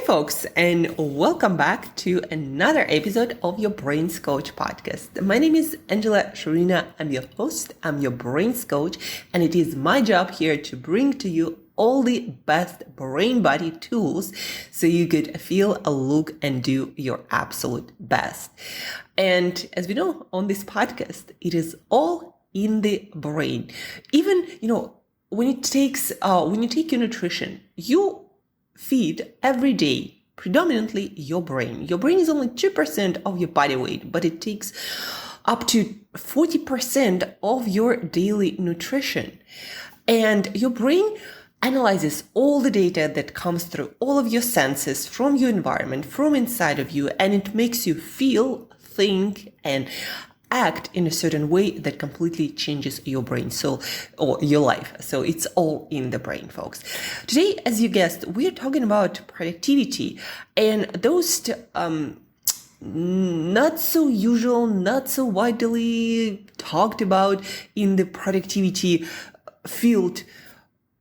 folks, and welcome back to another episode of your Brains Coach podcast. My name is Shurina. I'm your host, I'm your Brains Coach, and it is my job here to bring to you all the best brain body tools so you could feel, look, and do your absolute best. And as we know on this podcast, it is all in the brain. Even, when you take your nutrition, you feed every day predominantly your brain. Your brain is only 2% of your body weight, but it takes up to 40% of your daily nutrition. And your brain analyzes all the data that comes through all of your senses from your environment, from inside of you, and it makes you feel, think, and act in a certain way that completely changes your brain, or your life. So it's all in the brain, folks. Today, as you guessed, we're talking about productivity and those not so usual, not so widely talked about in the productivity field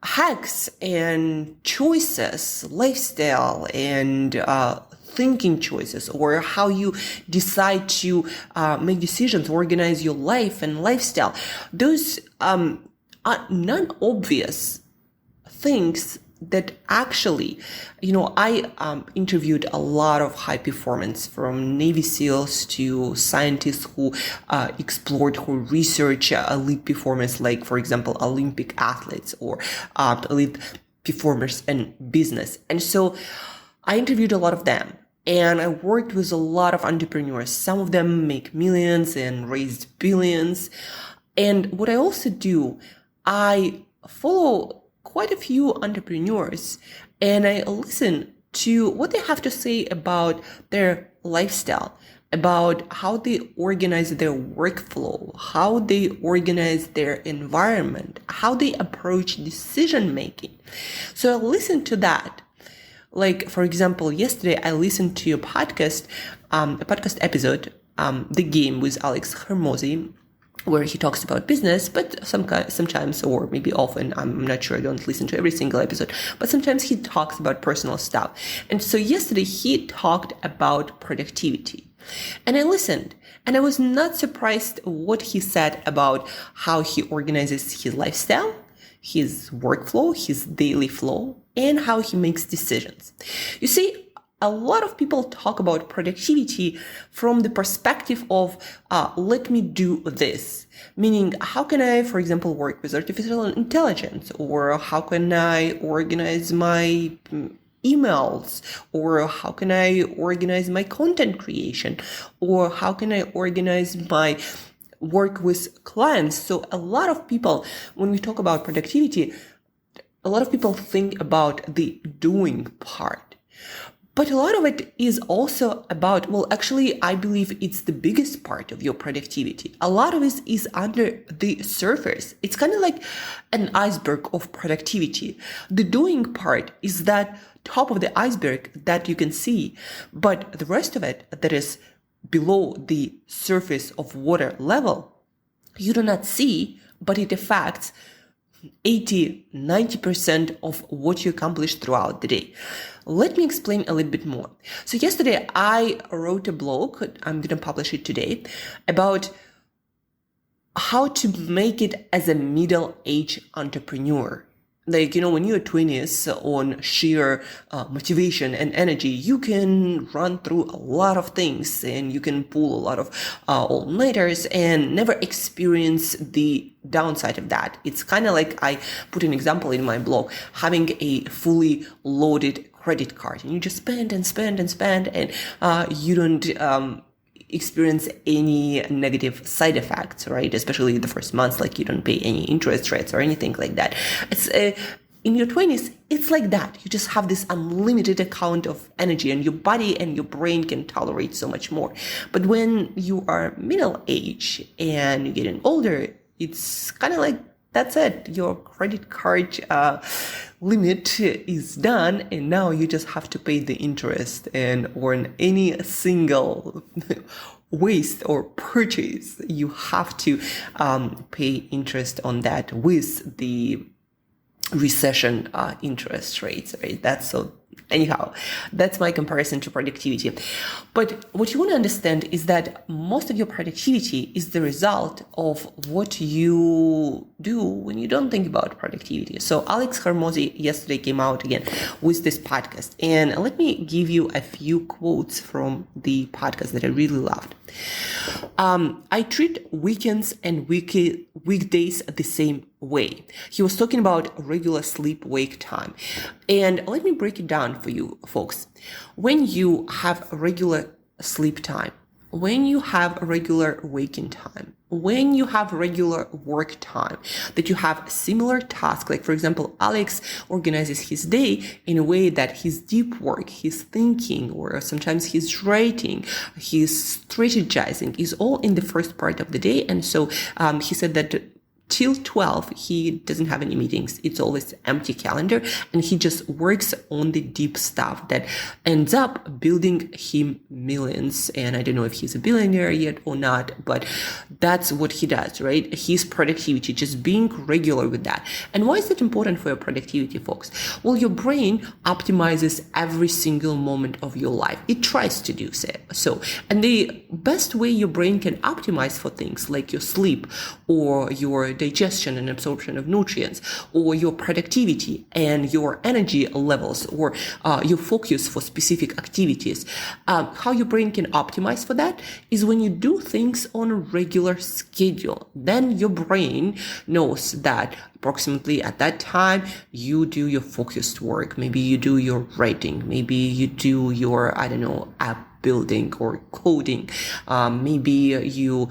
hacks and choices, lifestyle and thinking choices, or how you decide to make decisions, organize your life and lifestyle. Those are non-obvious things that actually, I interviewed a lot of high performance, from Navy SEALs to scientists who explored, who research elite performance, like, for example, Olympic athletes or elite performers in business. And so I interviewed a lot of them. And I worked with a lot of entrepreneurs. Some of them make millions and raised billions. And what I also do, I follow quite a few entrepreneurs and I listen to what they have to say about their lifestyle, about how they organize their workflow, how they organize their environment, how they approach decision making. So I listen to that. Like, for example, yesterday I listened to a podcast episode, The Game with Alex Hermosi, where he talks about business, but sometimes, or maybe often, I'm not sure, I don't listen to every single episode, but sometimes he talks about personal stuff. And so yesterday he talked about productivity. And I listened, and I was not surprised what he said about how he organizes his lifestyle, his workflow, his daily flow, and how he makes decisions. You see, a lot of people talk about productivity from the perspective of, let me do this. Meaning, how can I, for example, work with artificial intelligence? Or how can I organize my emails? Or how can I organize my content creation? Or how can I organize my work with clients? So a lot of people, when we talk about productivity, a lot of people think about the doing part. But a lot of it is also about, actually, I believe it's the biggest part of your productivity. A lot of it is under the surface. It's kind of like an iceberg of productivity. The doing part is that top of the iceberg that you can see, but the rest of it that is below the surface of water level, you do not see, but it affects 80-90% of what you accomplish throughout the day. Let me explain a little bit more. So yesterday I wrote a blog, I'm going to publish it today, about how to make it as a middle-aged entrepreneur. Like, when you're 20s on sheer motivation and energy, you can run through a lot of things and you can pull a lot of all-nighters and never experience the downside of that. It's kind of like, I put an example in my blog, having a fully loaded credit card, and you just spend and spend and spend, and you don't experience any negative side effects, right? Especially the first months, like you don't pay any interest rates or anything like that. It's in your 20s, it's like that. You just have this unlimited amount of energy, and your body and your brain can tolerate so much more. But when you are middle age and you're getting older, it's kind of like, that's it. Your credit card limit is done, and now you just have to pay the interest, and on any single waste or purchase, you have to pay interest on that with the recession interest rates, right? That's so Anyhow, that's my comparison to productivity. But what you want to understand is that most of your productivity is the result of what you do when you don't think about productivity. So Alex Hormozi yesterday came out again with this podcast. And let me give you a few quotes from the podcast that I really loved. I treat weekends and weekdays the same way. He was talking about regular sleep-wake time. And let me break it down for you folks. When you have regular sleep time, when you have regular waking time, when you have regular work time, that you have similar tasks, like for example, Alex organizes his day in a way that his deep work, his thinking, or sometimes his writing, his strategizing is all in the first part of the day. And so he said that till 12, he doesn't have any meetings. It's always empty calendar. And he just works on the deep stuff that ends up building him millions. And I don't know if he's a billionaire yet or not, but that's what he does, right? His productivity, just being regular with that. And why is that important for your productivity, folks? Well, your brain optimizes every single moment of your life. It tries to do so. And the best way your brain can optimize for things like your sleep or your digestion and absorption of nutrients, or your productivity and your energy levels, or your focus for specific activities. How your brain can optimize for that is when you do things on a regular schedule. Then your brain knows that approximately at that time you do your focused work. Maybe you do your writing. Maybe you do your, app building or coding. Maybe you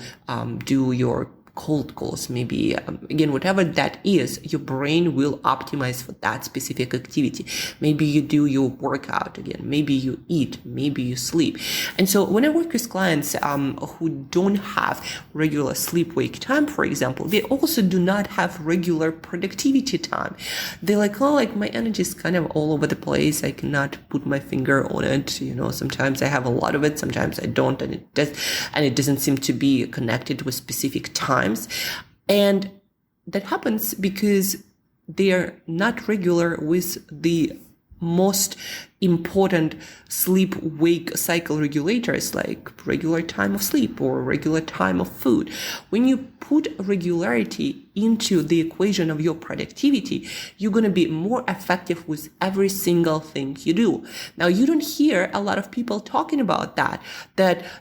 do your cold calls, maybe, again, whatever that is, your brain will optimize for that specific activity. Maybe you do your workout again, maybe you eat, maybe you sleep. And so when I work with clients who don't have regular sleep-wake time, for example, they also do not have regular productivity time. They're like, my energy is kind of all over the place. I cannot put my finger on it. Sometimes I have a lot of it, sometimes I don't, and it doesn't seem to be connected with specific time. And that happens because they are not regular with the most important sleep-wake cycle regulators, like regular time of sleep or regular time of food. When you put regularity into the equation of your productivity, you're going to be more effective with every single thing you do. Now, you don't hear a lot of people talking about that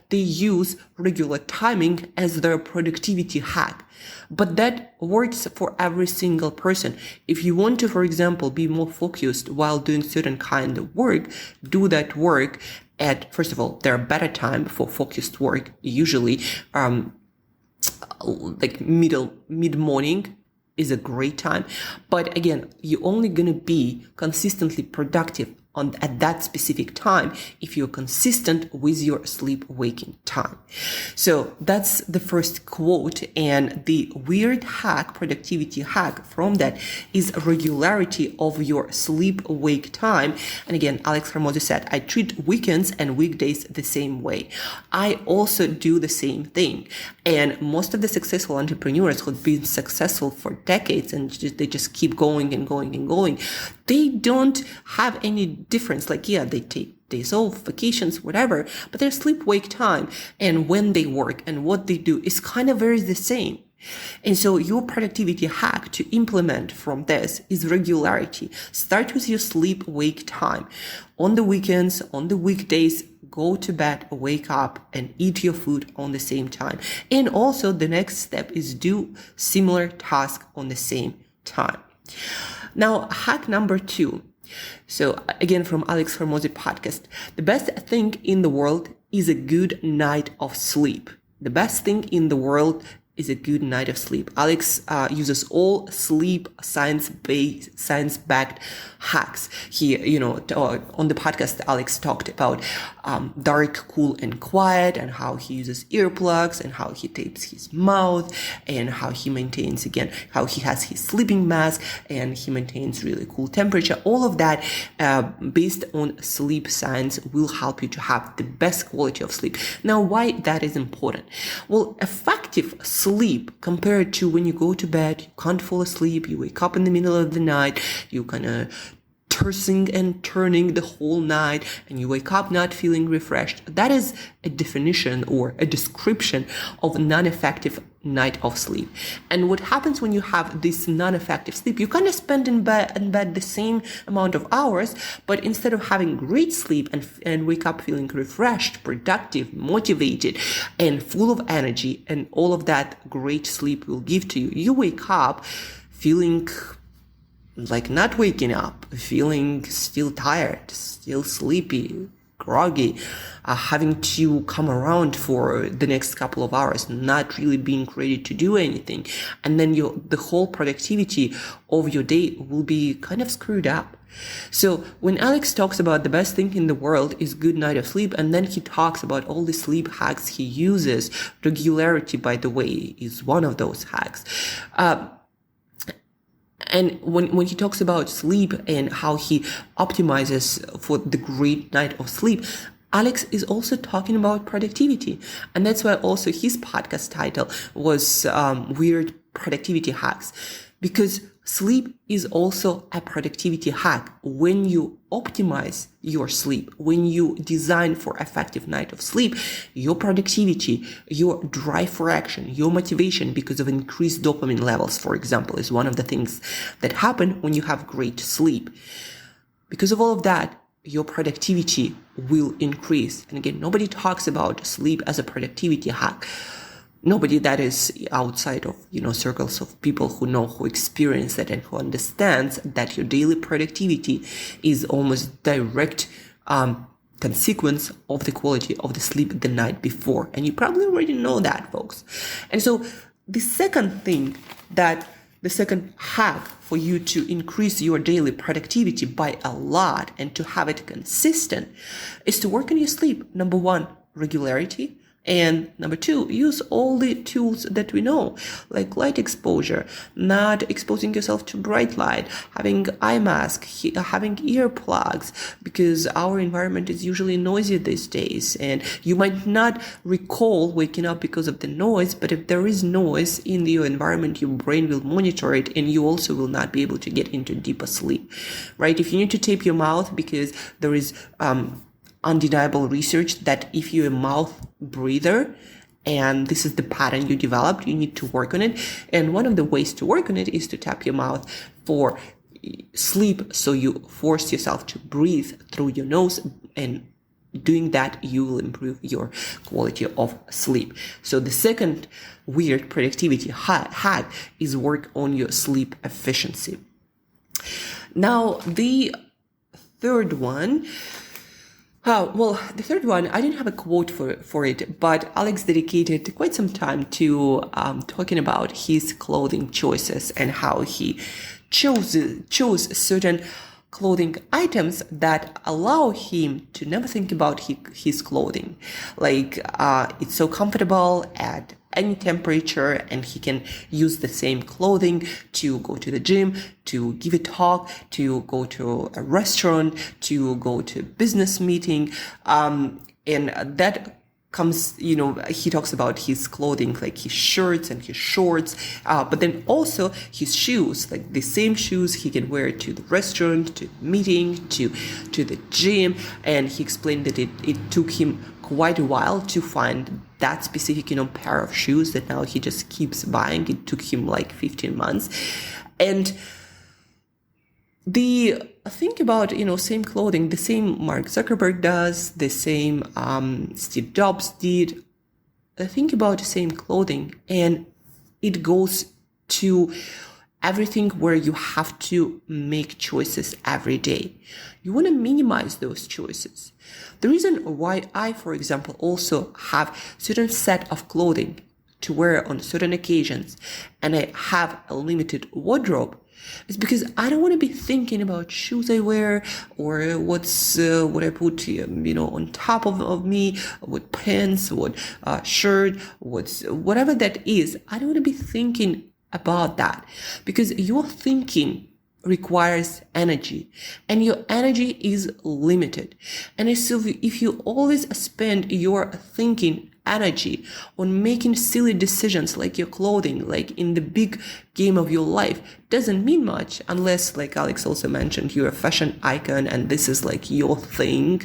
they use regular timing as their productivity hack. But that works for every single person. If you want to, for example, be more focused while doing certain kind of work, do that work at, first of all, there are better time for focused work, usually like mid-morning is a great time. But again, you're only going to be consistently productive at that specific time if you're consistent with your sleep waking time. So that's the first quote. And the weird hack, productivity hack from that is regularity of your sleep wake time. And again, Alex Hormozi said, I treat weekends and weekdays the same way. I also do the same thing. And most of the successful entrepreneurs who've been successful for decades and they just keep going and going and going, they don't have any difference. Like, yeah, they take days off, vacations, whatever, but their sleep-wake time and when they work and what they do is kind of very the same. And so your productivity hack to implement from this is regularity. Start with your sleep-wake time. On the weekends, on the weekdays, go to bed, wake up, and eat your food on the same time. And also the next step is do similar tasks on the same time. Now, hack number 2. So again, from Alex Hormozi podcast, the best thing in the world is a good night of sleep. The best thing in the world is a good night of sleep. Alex uses all sleep science-backed hacks. He, on the podcast, Alex talked about dark, cool, and quiet, and how he uses earplugs, and how he tapes his mouth, and how he maintains, again, how he has his sleeping mask, and he maintains really cool temperature. All of that, based on sleep science, will help you to have the best quality of sleep. Now, why that is important? Well, effective sleep compared to when you go to bed, you can't fall asleep, you wake up in the middle of the night, you kind of tossing and turning the whole night and you wake up not feeling refreshed. That is a definition or a description of non-effective night of sleep. And what happens when you have this non-effective sleep, you kind of spend in bed the same amount of hours, but instead of having great sleep and wake up feeling refreshed, productive, motivated, and full of energy, and all of that great sleep will give to you, you wake up feeling like not waking up, feeling still tired, still sleepy, groggy, having to come around for the next couple of hours, not really being ready to do anything. And then the whole productivity of your day will be kind of screwed up. So when Alex talks about the best thing in the world is good night of sleep, and then he talks about all the sleep hacks he uses, regularity, by the way, is one of those hacks. And when he talks about sleep and how he optimizes for the great night of sleep, Alex is also talking about productivity. And that's why also his podcast title was Weird Productivity Hacks, because sleep is also a productivity hack. When you optimize your sleep, when you design for effective night of sleep, your productivity, your drive for action, your motivation because of increased dopamine levels, for example, is one of the things that happen when you have great sleep. Because of all of that, your productivity will increase. And again, nobody talks about sleep as a productivity hack. Nobody that is outside of, circles of people who experience that and who understands that your daily productivity is almost direct consequence of the quality of the sleep the night before. And you probably already know that, folks. And so the second hack for you to increase your daily productivity by a lot and to have it consistent is to work on your sleep. Number one, regularity. And number two, use all the tools that we know, like light exposure, not exposing yourself to bright light, having eye mask, having earplugs, because our environment is usually noisy these days. And you might not recall waking up because of the noise, but if there is noise in your environment, your brain will monitor it and you also will not be able to get into deeper sleep, right? If you need to tape your mouth because there is, undeniable research that if you're a mouth breather and this is the pattern you developed, you need to work on it. And one of the ways to work on it is to tap your mouth for sleep. So you force yourself to breathe through your nose, and doing that, you will improve your quality of sleep. So the second weird productivity hack is work on your sleep efficiency. Now, the third one, the third one, I didn't have a quote for it, but Alex dedicated quite some time to talking about his clothing choices and how he chose certain clothing items that allow him to never think about his clothing. Like, it's so comfortable at any temperature, and he can use the same clothing to go to the gym, to give a talk, to go to a restaurant, to go to a business meeting. And that comes, he talks about his clothing, like his shirts and his shorts, but then also his shoes, like the same shoes he can wear to the restaurant, to the meeting, to the gym. And he explained that it took him quite a while to find that specific, pair of shoes that now he just keeps buying. It took him like 15 months. And think about, same clothing, the same Mark Zuckerberg does, the same Steve Jobs did. Think about the same clothing, and it goes to everything where you have to make choices every day. You want to minimize those choices. The reason why I, for example, also have certain set of clothing to wear on certain occasions, and I have a limited wardrobe, is because I don't want to be thinking about shoes I wear or what I put, on top of me, what pants, what shirt, whatever that is. I don't want to be thinking about that, because your thinking requires energy, and your energy is limited. And so if you always spend your thinking energy on making silly decisions like your clothing, like in the big game of your life, doesn't mean much unless, like Alex also mentioned, you're a fashion icon and this is like your thing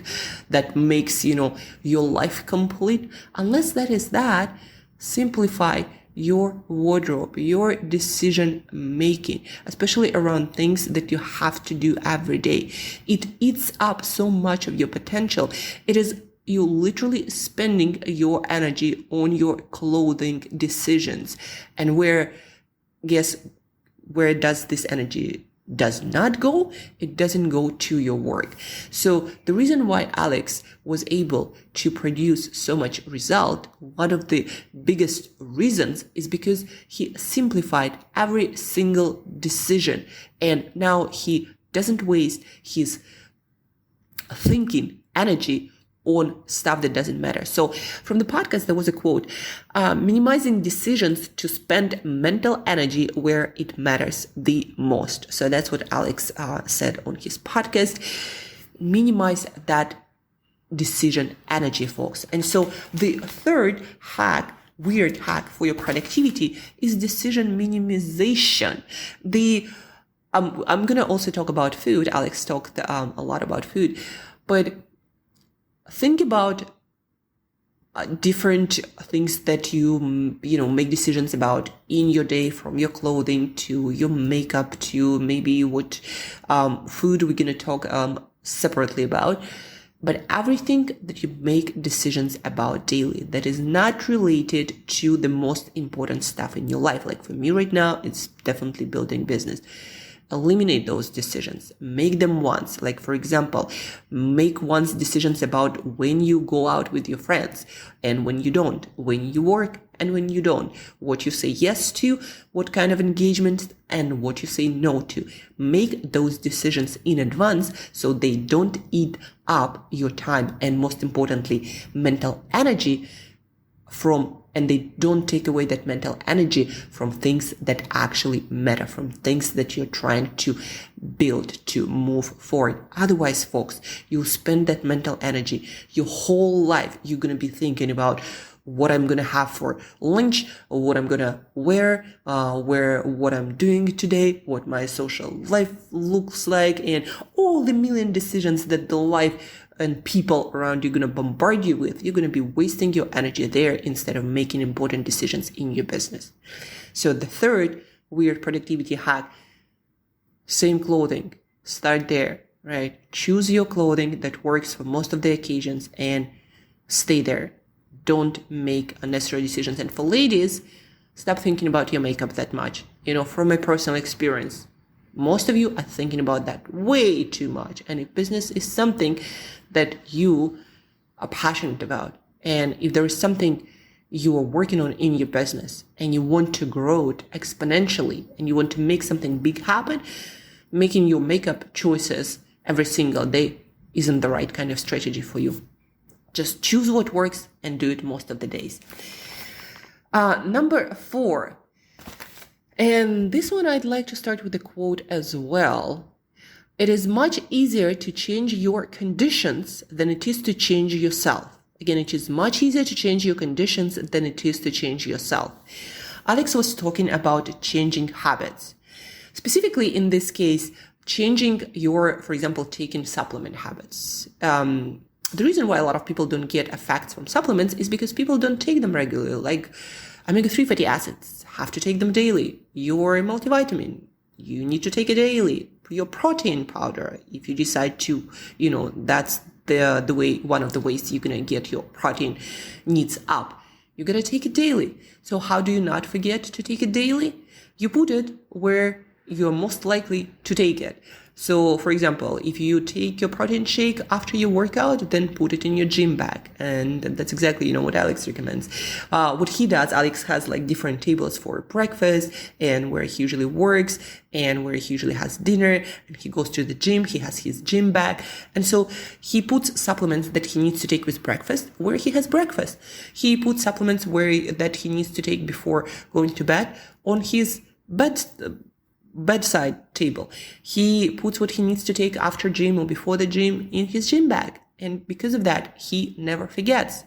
that makes, your life complete. Unless that is that, simplify your wardrobe, your decision making, especially around things that you have to do every day. It eats up so much of your potential. It is you literally spending your energy on your clothing decisions. And where does this energy does not go? It doesn't go to your work. So the reason why Alex was able to produce so much result, one of the biggest reasons, is because he simplified every single decision. And now he doesn't waste his thinking energy on stuff that doesn't matter. So from the podcast, there was a quote, minimizing decisions to spend mental energy where it matters the most. So that's what Alex said on his podcast. Minimize that decision energy, folks. And so the third weird hack for your productivity is decision minimization. I'm going to also talk about food. Alex talked a lot about food, but think about different things that you make decisions about in your day, from your clothing to your makeup to maybe what food we're going to talk separately about. But everything that you make decisions about daily that is not related to the most important stuff in your life. Like for me right now, it's definitely building business. Eliminate those decisions. Make them once. Like, for example, make once decisions about when you go out with your friends and when you don't, when you work and when you don't, what you say yes to, what kind of engagement, and what you say no to. Make those decisions in advance so they don't eat up your time and, most importantly, mental energy and they don't take away that mental energy from things that actually matter, from things that you're trying to build, to move forward. Otherwise, folks, you'll spend that mental energy your whole life. You're going to be thinking about what I'm going to have for lunch, or what I'm going to wear, what I'm doing today, what my social life looks like, and all the million decisions that the life and people around you are going to bombard you with. You're going to be wasting your energy there instead of making important decisions in your business. So the third weird productivity hack, same clothing. Start there, right? Choose your clothing that works for most of the occasions and stay there. Don't make unnecessary decisions. And for ladies, stop thinking about your makeup that much. From my personal experience, most of you are thinking about that way too much. And if business is something that you are passionate about, and if there is something you are working on in your business and you want to grow it exponentially and you want to make something big happen, making your makeup choices every single day isn't the right kind of strategy for you. Just choose what works and do it most of the days. Number 4. And this one I'd like to start with a quote as well. It is much easier to change your conditions than it is to change yourself. Again, it is much easier to change your conditions than it is to change yourself. Alex was talking about changing habits. Specifically in this case, changing your, for example, taking supplement habits. The reason why a lot of people don't get effects from supplements is because people don't take them regularly. Like omega-3 fatty acids, have to take them daily. Your multivitamin, you need to take it daily. Your protein powder, if you decide to, that's the way, one of the ways you're going to get your protein needs up. You're going to take it daily. So how do you not forget to take it daily? You put it where you're most likely to take it. So, for example, if you take your protein shake after your workout, then put it in your gym bag. And that's exactly, what Alex recommends. What he does, Alex has like different tables for breakfast and where he usually works and where he usually has dinner. And he goes to the gym, he has his gym bag. And so he puts supplements that he needs to take with breakfast where he has breakfast. He puts supplements that he needs to take before going to bed on his bedside table. He puts what he needs to take after gym or before the gym in his gym bag. And because of that, he never forgets.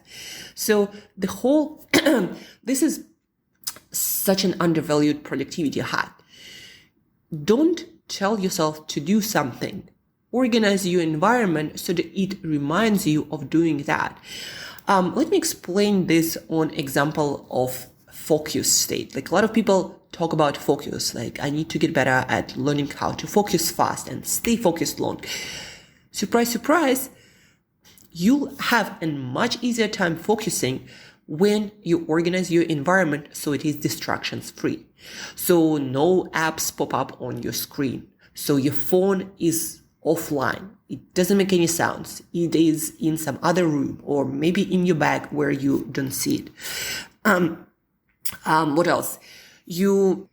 So the whole, this is such an undervalued productivity hack. Don't tell yourself to do something. Organize your environment so that it reminds you of doing that. Let me explain this on example of focus state. Like a lot of people talk about focus, like I need to get better at learning how to focus fast and stay focused long. Surprise, surprise, you'll have a much easier time focusing when you organize your environment so it is distractions free. So no apps pop up on your screen. So your phone is offline. It doesn't make any sounds. It is in some other room or maybe in your bag where you don't see it. What else? If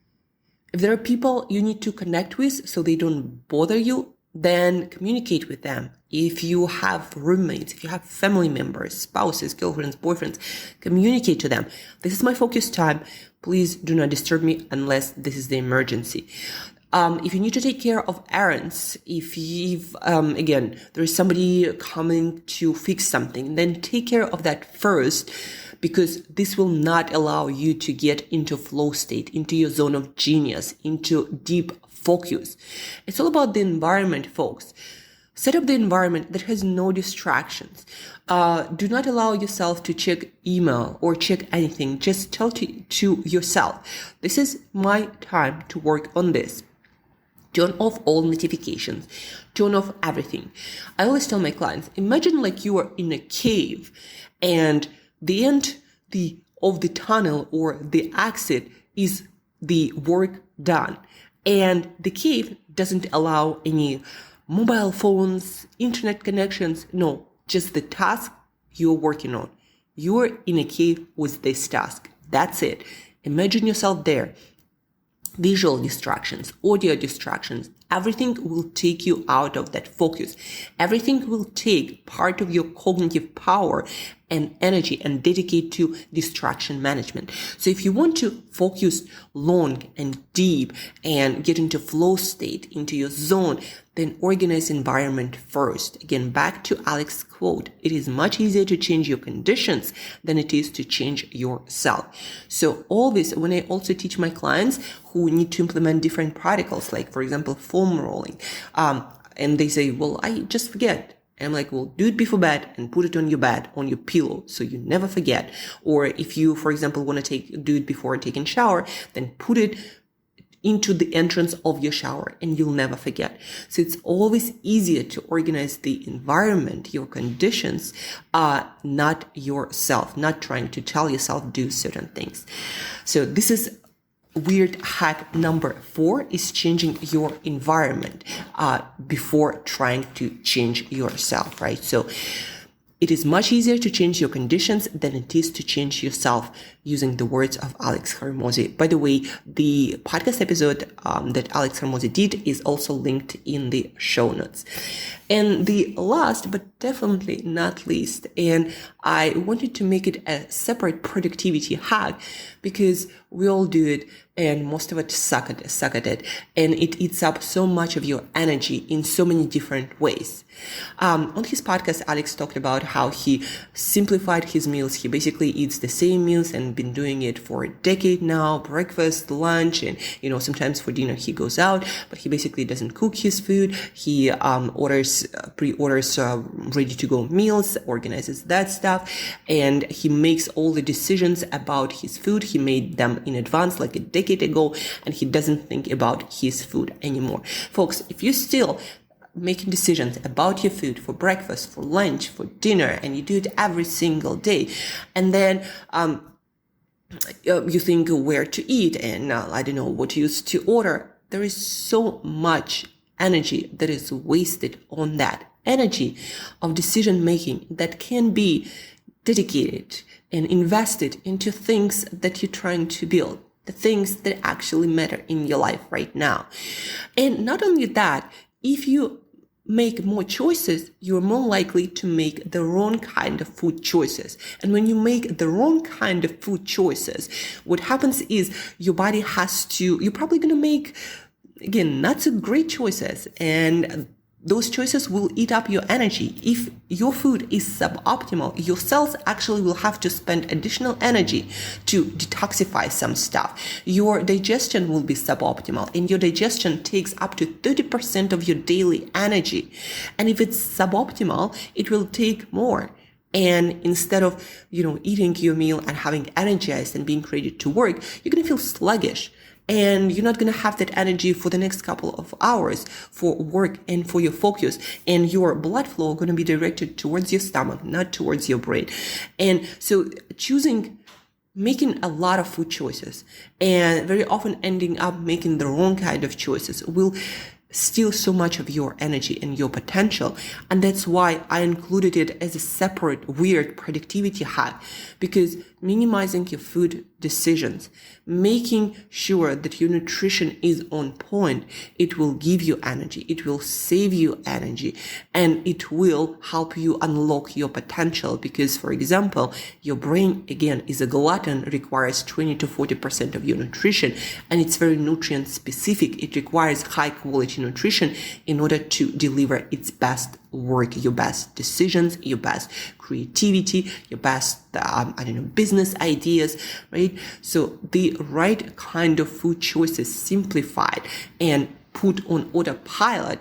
there are people you need to connect with so they don't bother you, then communicate with them. If you have roommates, if you have family members, spouses, girlfriends, boyfriends, communicate to them. This is my focus time. Please do not disturb me unless this is the emergency. If you need to take care of errands, again, there is somebody coming to fix something, then take care of that first, because this will not allow you to get into flow state, into your zone of genius, into deep focus. It's all about the environment, folks. Set up the environment that has no distractions. Do not allow yourself to check email or check anything. Just tell to yourself, this is my time to work on this. Turn off all notifications. Turn off everything. I always tell my clients, imagine like you are in a cave and the end of the tunnel or the exit is the work done. And the cave doesn't allow any mobile phones, internet connections. No, just the task you're working on. You're in a cave with this task. That's it. Imagine yourself there. Visual distractions, audio distractions, everything will take you out of that focus. Everything will take part of your cognitive power and energy and dedicate to distraction management. So if you want to focus long and deep and get into flow state, into your zone, then organize environment first. Again, back to Alex's quote, it is much easier to change your conditions than it is to change yourself. So always, when I also teach my clients who need to implement different protocols, like for example, foam rolling, and they say, well, I just forget. And I'm like, well, do it before bed and put it on your bed, on your pillow, so you never forget. Or if you, for example, want to do it before taking shower, then put it into the entrance of your shower and you'll never forget. So it's always easier to organize the environment, your conditions, not yourself, not trying to tell yourself do certain things. So this is weird hack number 4 is changing your environment before trying to change yourself, right? So it is much easier to change your conditions than it is to change yourself, using the words of Alex Hormozi. By the way, the podcast episode that Alex Hormozi did is also linked in the show notes. And the last, but definitely not least, and I wanted to make it a separate productivity hack because we all do it and most of us suck at it, and it eats up so much of your energy in so many different ways. On his podcast, Alex talked about how he simplified his meals. He basically eats the same meals and been doing it for a decade now, breakfast, lunch, and, sometimes for dinner he goes out, but he basically doesn't cook his food. He pre-orders ready-to-go meals, organizes that stuff, and he makes all the decisions about his food. He made them in advance, like a decade ago, and he doesn't think about his food anymore. Folks, if you still making decisions about your food for breakfast, for lunch, for dinner, and you do it every single day, and then you think where to eat and I don't know what to use to order, there is so much energy that is wasted on that. Energy of decision making that can be dedicated and invested into things that you're trying to build, the things that actually matter in your life right now. And not only that, if you make more choices, you're more likely to make the wrong kind of food choices. And when you make the wrong kind of food choices, what happens is your body you're probably going to make again, not so great choices, and those choices will eat up your energy. If your food is suboptimal, your cells actually will have to spend additional energy to detoxify some stuff. Your digestion will be suboptimal, and your digestion takes up to 30% of your daily energy. And if it's suboptimal, it will take more. And instead of, eating your meal and having energized and being ready to work, you're going to feel sluggish. And you're not going to have that energy for the next couple of hours for work and for your focus. And your blood flow is going to be directed towards your stomach, not towards your brain. And so making a lot of food choices and very often ending up making the wrong kind of choices will steal so much of your energy and your potential. And that's why I included it as a separate weird productivity hack, because minimizing your food decisions, making sure that your nutrition is on point, it will give you energy, it will save you energy, and it will help you unlock your potential. Because, for example, your brain, again, is a glutton, requires 20 to 40% of your nutrition, and it's very nutrient specific. It requires high quality nutrition in order to deliver its best work, your best decisions, your best creativity, your best, business ideas, right? So the right kind of food choices simplified and put on autopilot.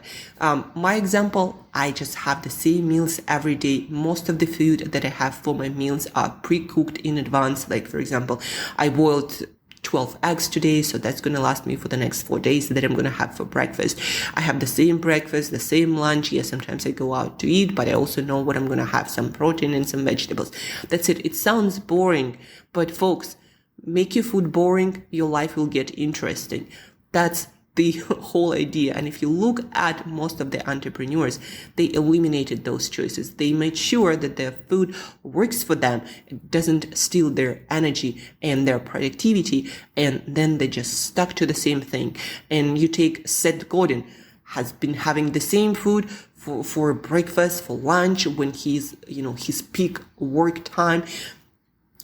My example, I just have the same meals every day. Most of the food that I have for my meals are pre-cooked in advance. Like, for example, I boiled 12 eggs today, so that's going to last me for the next 4 days that I'm going to have for breakfast. I have the same breakfast, the same lunch. Yes, sometimes I go out to eat, but I also know what I'm going to have, some protein and some vegetables. That's it. It sounds boring, but folks, make your food boring, your life will get interesting. That's the whole idea. And if you look at most of the entrepreneurs, they eliminated those choices. They made sure that their food works for them. It doesn't steal their energy and their productivity. And then they just stuck to the same thing. And you take Seth Godin, has been having the same food for breakfast, for lunch, when he's, his peak work time,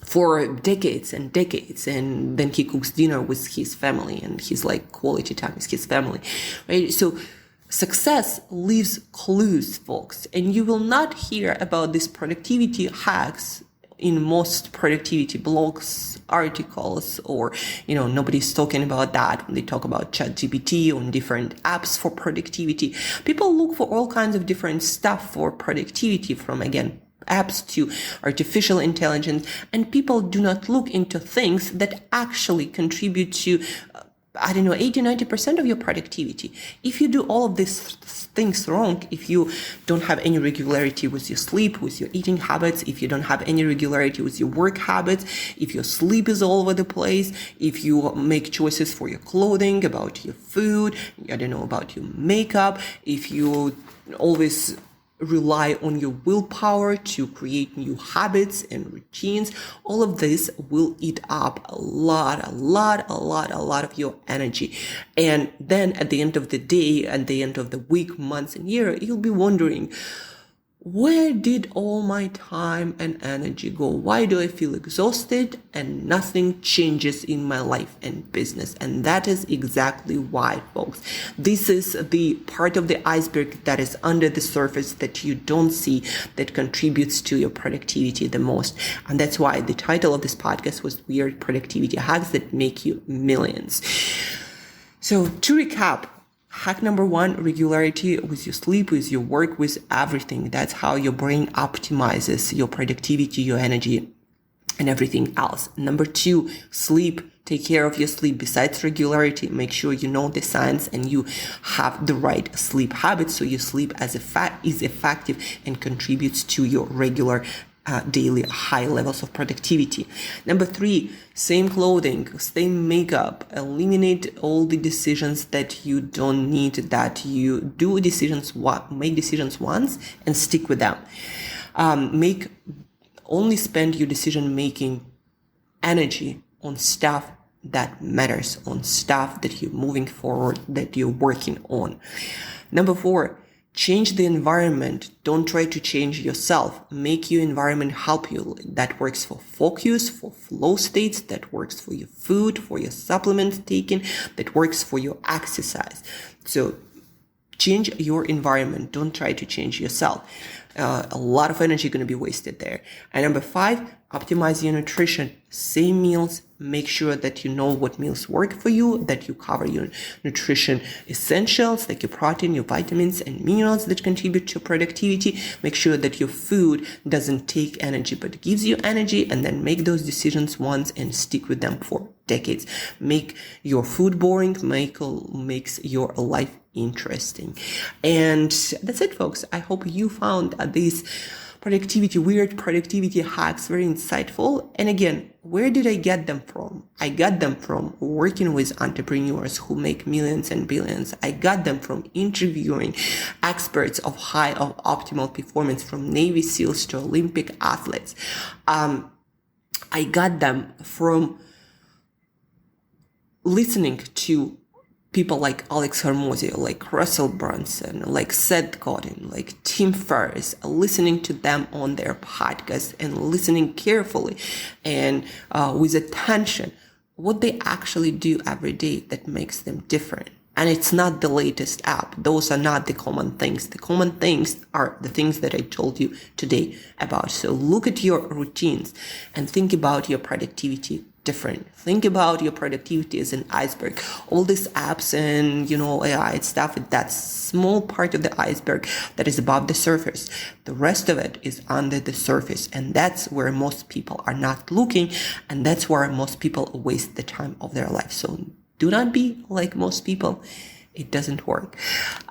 for decades and decades, and then he cooks dinner with his family, and he's like quality time with his family, right? So success leaves clues, folks, and you will not hear about these productivity hacks in most productivity blogs, articles, or, nobody's talking about that when they talk about ChatGPT or different apps for productivity. People look for all kinds of different stuff for productivity, from, again, apps to artificial intelligence, and people do not look into things that actually contribute to 80-90% of your productivity. If you do all of these things wrong, if you don't have any regularity with your sleep, with your eating habits, if you don't have any regularity with your work habits, if your sleep is all over the place, if you make choices for your clothing, about your food, about your makeup, if you always rely on your willpower to create new habits and routines, all of this will eat up a lot of your energy. And then at the end of the day, at the end of the week, months, and year, you'll be wondering, where did all my time and energy go? Why do I feel exhausted and nothing changes in my life and business? And that is exactly why, folks. This is the part of the iceberg that is under the surface that you don't see, that contributes to your productivity the most. And that's why the title of this podcast was Weird Productivity Hacks That Make You Millions. So to recap, hack number 1, regularity with your sleep, with your work, with everything. That's how your brain optimizes your productivity, your energy, and everything else. Number 2, sleep. Take care of your sleep. Besides regularity, make sure you know the science and you have the right sleep habits, so your sleep is effective and contributes to your regular daily high levels of productivity. Number 3, same clothing, same makeup. Eliminate all the decisions that you don't need, that you do make decisions once and stick with them. Only spend your decision making energy on stuff that matters, on stuff that you're moving forward, that you're working on. Number 4, Change the environment. Don't try to change yourself. Make your environment help you. That works for focus, for flow states, that works for your food, for your supplements taking, that works for your exercise. So change your environment. Don't try to change yourself. A lot of energy going to be wasted there. And number 5, optimize your nutrition. Same meals. Make sure that you know what meals work for you, that you cover your nutrition essentials like your protein, your vitamins and minerals that contribute to productivity. Make sure that your food doesn't take energy but gives you energy, and then make those decisions once and stick with them for decades. Make your food boring, makes your life interesting. And that's it, folks. I hope you found these weird productivity hacks very insightful. And again, where did I get them from? I got them from working with entrepreneurs who make millions and billions. I got them from interviewing experts of optimal performance, from Navy SEALs to Olympic athletes. I got them from listening to people like Alex Hormozy, like Russell Brunson, like Seth Godin, like Tim Ferriss, listening to them on their podcast and listening carefully and with attention what they actually do every day that makes them different. And it's not the latest app. Those are not the common things. The common things are the things that I told you today about. So look at your routines and think about your productivity different. Think about your productivity as an iceberg. All these apps and, AI stuff, that's small part of the iceberg that is above the surface. The rest of it is under the surface. And that's where most people are not looking. And that's where most people waste the time of their life. So do not be like most people. It doesn't work.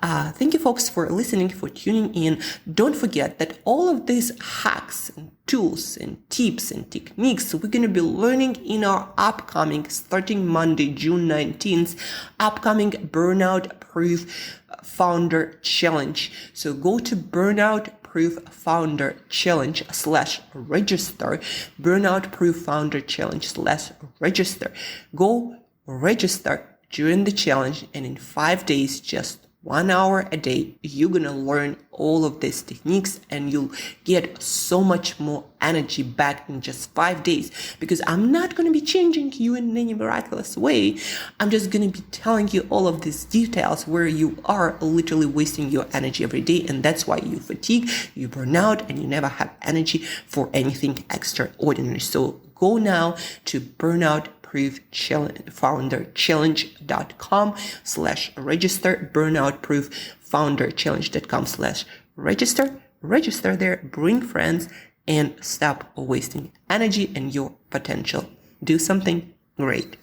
Thank you, folks, for listening, for tuning in. Don't forget that all of these hacks and tools and tips and techniques we're going to be learning in our upcoming, starting Monday, June 19th, upcoming Burnout Proof Founder Challenge. So go to Burnout Proof Founder Challenge /register, Burnout Proof Founder Challenge /register. Go register during the challenge, and in 5 days, just 1 hour a day, you're gonna learn all of these techniques and you'll get so much more energy back in just 5 days, because I'm not gonna be changing you in any miraculous way. I'm just gonna be telling you all of these details where you are literally wasting your energy every day, and that's why you fatigue, you burn out, and you never have energy for anything extraordinary. So go now to burnoutprooffounderchallenge.com /register, burnoutprooffounderchallenge.com /register. Register there, bring friends, and stop wasting energy and your potential. Do something great.